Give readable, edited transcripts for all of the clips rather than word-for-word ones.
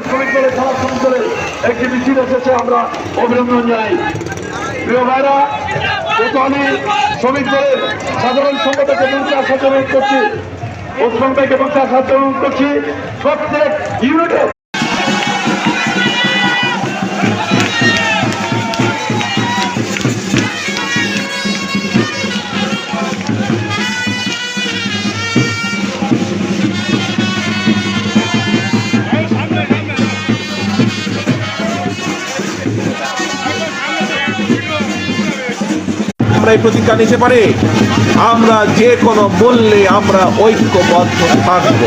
শ্রমিক দলের খেলা শ্রমিক দলের একটি মিছিল এসেছে, আমরা অভিনন্দন জানাই। প্রিয় ভাইরা, যেহেতু আমি শ্রমিক দলের সাধারণ সম্পাদক এবং তার সাথে অনুরোধ করছি, ওসমান ভাইকে এবং তার সাথে অনুরোধ করছি প্রত্যেক ইউনিটে আমরা এই প্রতিজ্ঞা নিতে পারি, আমরা যে কোনো মূল্যে আমরা ঐক্যবদ্ধ থাকব।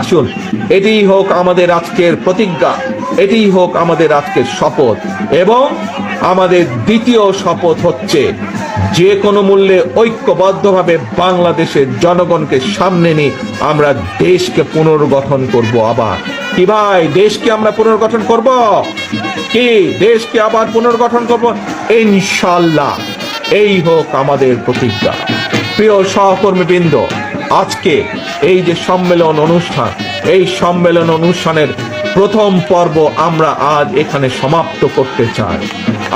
আসুন, এটিই হোক আমাদের আজকের প্রতিজ্ঞা, এটিই হোক আমাদের আজকের শপথ। এবং আমাদের দ্বিতীয় শপথ হচ্ছে যে কোনো মূল্যে ঐক্যবদ্ধভাবে বাংলাদেশের জনগণকে সামনে নিয়ে আমরা দেশকে পুনর্গঠন করব। আবার কি ভাই, দেশকে আমরা পুনর্গঠন করব? কি দেশকে আবার পুনর্গঠন করব? ইনশাআল্লাহ, এই হোক আমাদের প্রতিজ্ঞা। প্রিয় সহকর্মীবৃন্দ, আজকে এই যে সম্মেলন অনুষ্ঠান, এই সম্মেলন অনুষ্ঠানের প্রথম পর্ব আমরা আজ এখানে সমাপ্ত করতে চাই।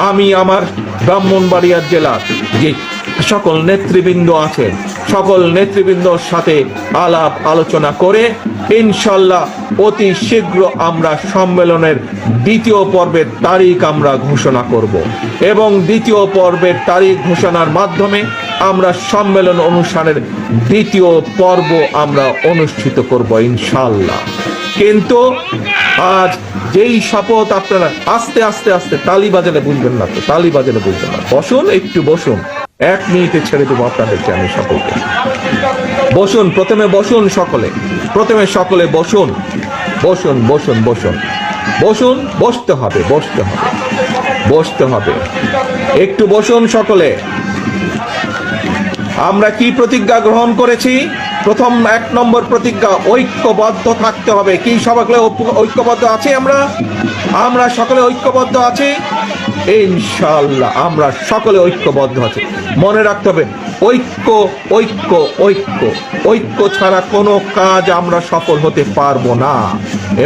আমি আমার ব্রাহ্মণবাড়িয়া জেলার যে সকল নেতৃবৃন্দ আছেন, সকল নেতৃবৃন্দর সাথে আলাপ আলোচনা করে ইনশাল্লাহ অতি শীঘ্র আমরা সম্মেলনের দ্বিতীয় পর্বের তারিখ আমরা ঘোষণা করব এবং দ্বিতীয় পর্বের তারিখ ঘোষণার মাধ্যমে আমরা সম্মেলন অনুষ্ঠানের দ্বিতীয় পর্ব আমরা অনুষ্ঠিত করব ইনশাল্লাহ। কিন্তু আজ যেই শপথ, আপনারা আস্তে আস্তে আস্তে তালি বাজালে বুঝবেন না, তো তালি বাজালে বুঝবেন না। বসুন, একটু বসুন, 1 মিনিটে ছেড়ে দেবো আপনাদেরকে আমি সকলকে। বসুন, প্রথমে বসুন সকলে, প্রথমে সকলে বসুন, বসুন বসুন বসুন বসুন, বসতে হবে, বসতে হবে, বসতে হবে, একটু বসুন সকলে। আমরা কি প্রতিজ্ঞা গ্রহণ করেছি? প্রথম 1 নম্বর প্রতিজ্ঞা, ঐক্যবদ্ধ থাকতে হবে। কি সকলে ঐক্যবদ্ধ আছি? আমরা সকলে ঐক্যবদ্ধ আছি ইনশাআল্লাহ, আমরা সকলে ঐক্যবদ্ধ আছি। মনে রাখতে হবে, ঐক্য ঐক্য ঐক্য ঐক্য ছাড়া কোনো কাজ আমরা সফল হতে পারবো না।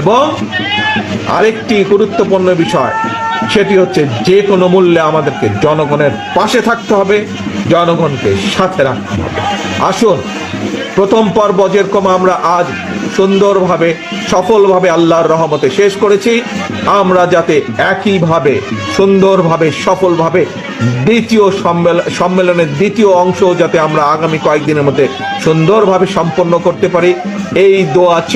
এবং আরেকটি গুরুত্বপূর্ণ বিষয়, সেটি হচ্ছে যে কোনো মূল্যে আমাদেরকে জনগণের পাশে থাকতে হবে, জনগণকে সাথে রাখতে হবে। আসুন, প্রথম পর্ব যেরকম আমরা আজ সুন্দরভাবে সফলভাবে আল্লাহর রহমতে শেষ করেছি, আমরা যাতে একইভাবে সুন্দরভাবে সফলভাবে দ্বিতীয় সম্মেলনের দ্বিতীয় অংশ যাতে আমরা আগামী কয়েকদিনের মধ্যে সুন্দরভাবে সম্পন্ন করতে পারি, এই দোয়া চেয়ে